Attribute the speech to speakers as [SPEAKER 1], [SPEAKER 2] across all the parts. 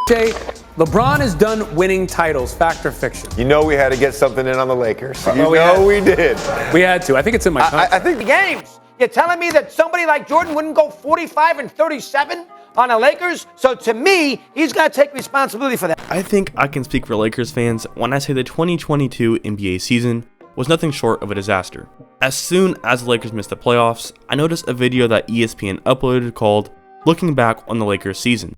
[SPEAKER 1] Jay, LeBron is done winning titles, fact or fiction?
[SPEAKER 2] You know we had to get something in on the Lakers. We did.
[SPEAKER 1] We had to. I think it's in my contract.
[SPEAKER 2] I think
[SPEAKER 3] the games. You're telling me that somebody like Jordan wouldn't go 45 and 37 on the Lakers? So to me, he's got to take responsibility for that.
[SPEAKER 4] I think I can speak for Lakers fans when I say the 2022 NBA season was nothing short of a disaster. As soon as the Lakers missed the playoffs, I noticed a video that ESPN uploaded called "Looking Back on the Lakers Season."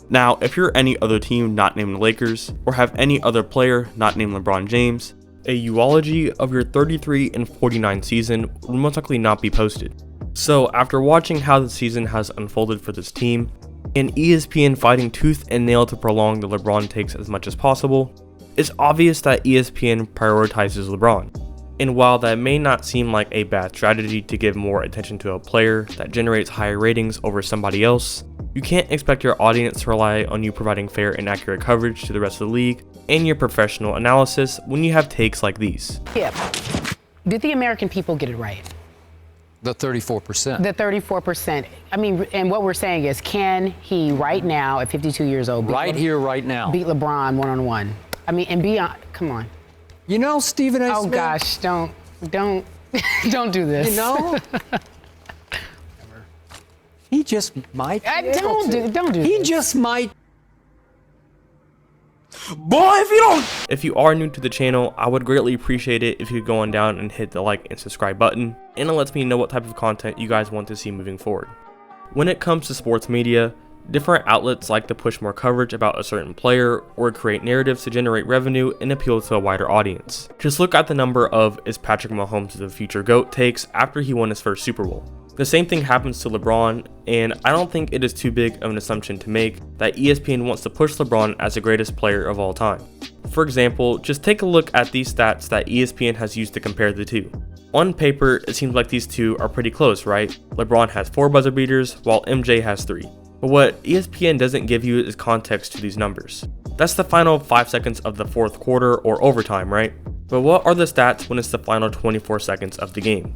[SPEAKER 4] Now, if you're any other team not named the Lakers, or have any other player not named LeBron James, a eulogy of your 33 and 49 season would most likely not be posted. So after watching how the season has unfolded for this team, and ESPN fighting tooth and nail to prolong the LeBron takes as much as possible, it's obvious that ESPN prioritizes LeBron. And while that may not seem like a bad strategy to give more attention to a player that generates higher ratings over somebody else, you can't expect your audience to rely on you providing fair and accurate coverage to the rest of the league and your professional analysis when you have takes like these.
[SPEAKER 5] Yeah. Did the American people get it right?
[SPEAKER 6] The 34%.
[SPEAKER 5] The 34%. I mean, and what we're saying is, can he right now, at 52 years old, beat
[SPEAKER 6] right now,
[SPEAKER 5] beat LeBron one-on-one? I mean, and beyond, come on.
[SPEAKER 6] You know, Stephen A.
[SPEAKER 5] Oh
[SPEAKER 6] Smith,
[SPEAKER 5] gosh, don't do this.
[SPEAKER 6] You know? He just might.
[SPEAKER 5] Don't do
[SPEAKER 6] He
[SPEAKER 5] this.
[SPEAKER 6] just might.
[SPEAKER 4] Boy, if you are new to the channel, I would greatly appreciate it if you could go on down and hit the like and subscribe button, and it lets me know what type of content you guys want to see moving forward. When it comes to sports media, different outlets like to push more coverage about a certain player or create narratives to generate revenue and appeal to a wider audience. Just look at the number of "is Patrick Mahomes the future GOAT" takes after he won his first Super Bowl. The same thing happens to LeBron, and I don't think it is too big of an assumption to make that ESPN wants to push LeBron as the greatest player of all time. For example, just take a look at these stats that ESPN has used to compare the two. On paper, it seems like these two are pretty close, right? LeBron has 4 buzzer beaters, while MJ has 3. But what ESPN doesn't give you is context to these numbers. That's the final 5 seconds of the fourth quarter or overtime, right? But what are the stats when it's the final 24 seconds of the game?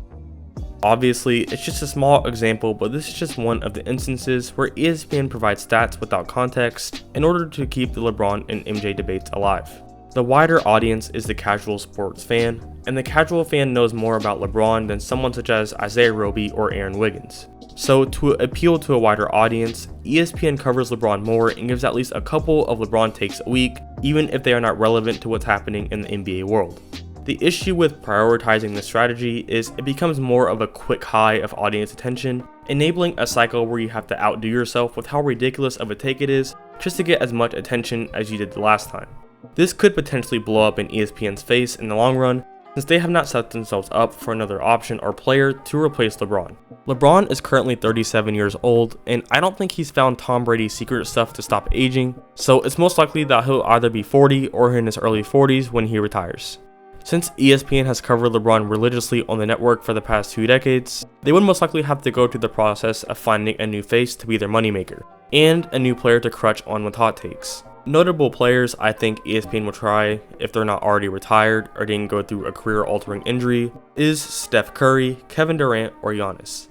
[SPEAKER 4] Obviously, it's just a small example, but this is just one of the instances where ESPN provides stats without context in order to keep the LeBron and MJ debates alive. The wider audience is the casual sports fan, and the casual fan knows more about LeBron than someone such as Isaiah Roby or Aaron Wiggins. So to appeal to a wider audience, ESPN covers LeBron more and gives at least a couple of LeBron takes a week, even if they are not relevant to what's happening in the NBA world. The issue with prioritizing this strategy is it becomes more of a quick high of audience attention, enabling a cycle where you have to outdo yourself with how ridiculous of a take it is just to get as much attention as you did the last time. This could potentially blow up in ESPN's face in the long run, since they have not set themselves up for another option or player to replace LeBron. LeBron is currently 37 years old, and I don't think he's found Tom Brady's secret stuff to stop aging, so it's most likely that he'll either be 40 or in his early 40s when he retires. Since ESPN has covered LeBron religiously on the network for the past 2 decades, they would most likely have to go through the process of finding a new face to be their moneymaker, and a new player to crutch on with hot takes. Notable players I think ESPN will try, if they're not already retired or didn't go through a career-altering injury, is Steph Curry, Kevin Durant, or Giannis.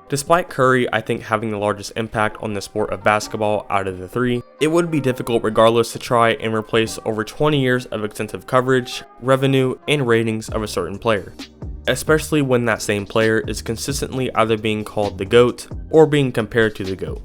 [SPEAKER 4] Despite Curry, I think, having the largest impact on the sport of basketball out of the 3, it would be difficult regardless to try and replace over 20 years of extensive coverage, revenue, and ratings of a certain player, especially when that same player is consistently either being called the GOAT or being compared to the GOAT.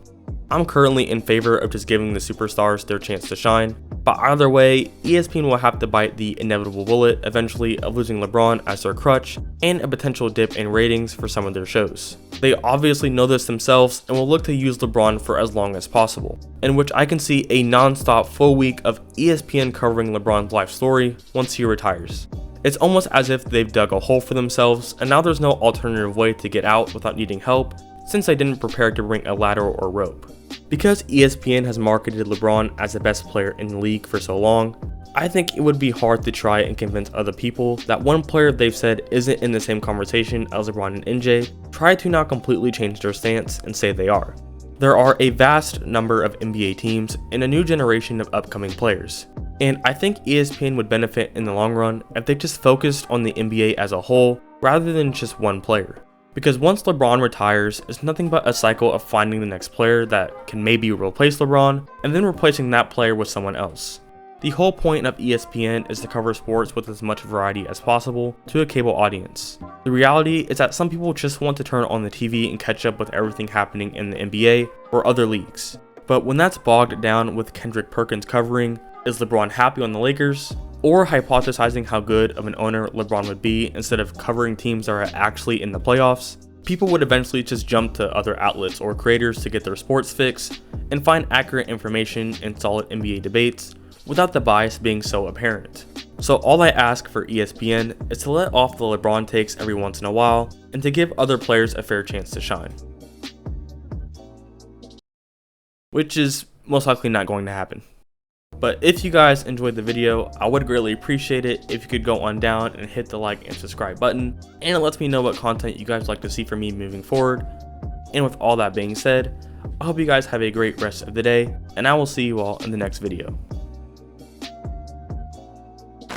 [SPEAKER 4] I'm currently in favor of just giving the superstars their chance to shine, but either way, ESPN will have to bite the inevitable bullet eventually of losing LeBron as their crutch and a potential dip in ratings for some of their shows. They obviously know this themselves and will look to use LeBron for as long as possible, in which I can see a non-stop full week of ESPN covering LeBron's life story once he retires. It's almost as if they've dug a hole for themselves and now there's no alternative way to get out without needing help, since they didn't prepare to bring a ladder or rope. Because ESPN has marketed LeBron as the best player in the league for so long, I think it would be hard to try and convince other people that one player they've said isn't in the same conversation as LeBron and MJ try to now completely change their stance and say they are. There are a vast number of NBA teams and a new generation of upcoming players, and I think ESPN would benefit in the long run if they just focused on the NBA as a whole rather than just one player. Because once LeBron retires, it's nothing but a cycle of finding the next player that can maybe replace LeBron, and then replacing that player with someone else. The whole point of ESPN is to cover sports with as much variety as possible to a cable audience. The reality is that some people just want to turn on the TV and catch up with everything happening in the NBA or other leagues. But when that's bogged down with Kendrick Perkins covering, is LeBron happy on the Lakers? Or hypothesizing how good of an owner LeBron would be instead of covering teams that are actually in the playoffs, people would eventually just jump to other outlets or creators to get their sports fix and find accurate information and solid NBA debates without the bias being so apparent. So all I ask for ESPN is to let off the LeBron takes every once in a while and to give other players a fair chance to shine. Which is most likely not going to happen. But if you guys enjoyed the video, I would greatly appreciate it if you could go on down and hit the like and subscribe button, and it lets me know what content you guys like to see from me moving forward. And with all that being said, I hope you guys have a great rest of the day, and I will see you all in the next video.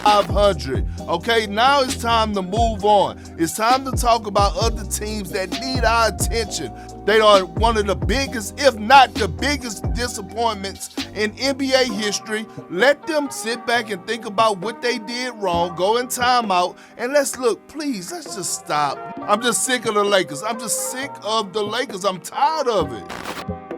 [SPEAKER 7] 500. Okay, now it's time to move on. It's time to talk about other teams that need our attention. They are one of the biggest, if not the biggest, disappointments in NBA history. Let them sit back and think about what they did wrong, go in timeout, and let's just stop. I'm just sick of the Lakers. I'm just sick of the Lakers. I'm tired of it.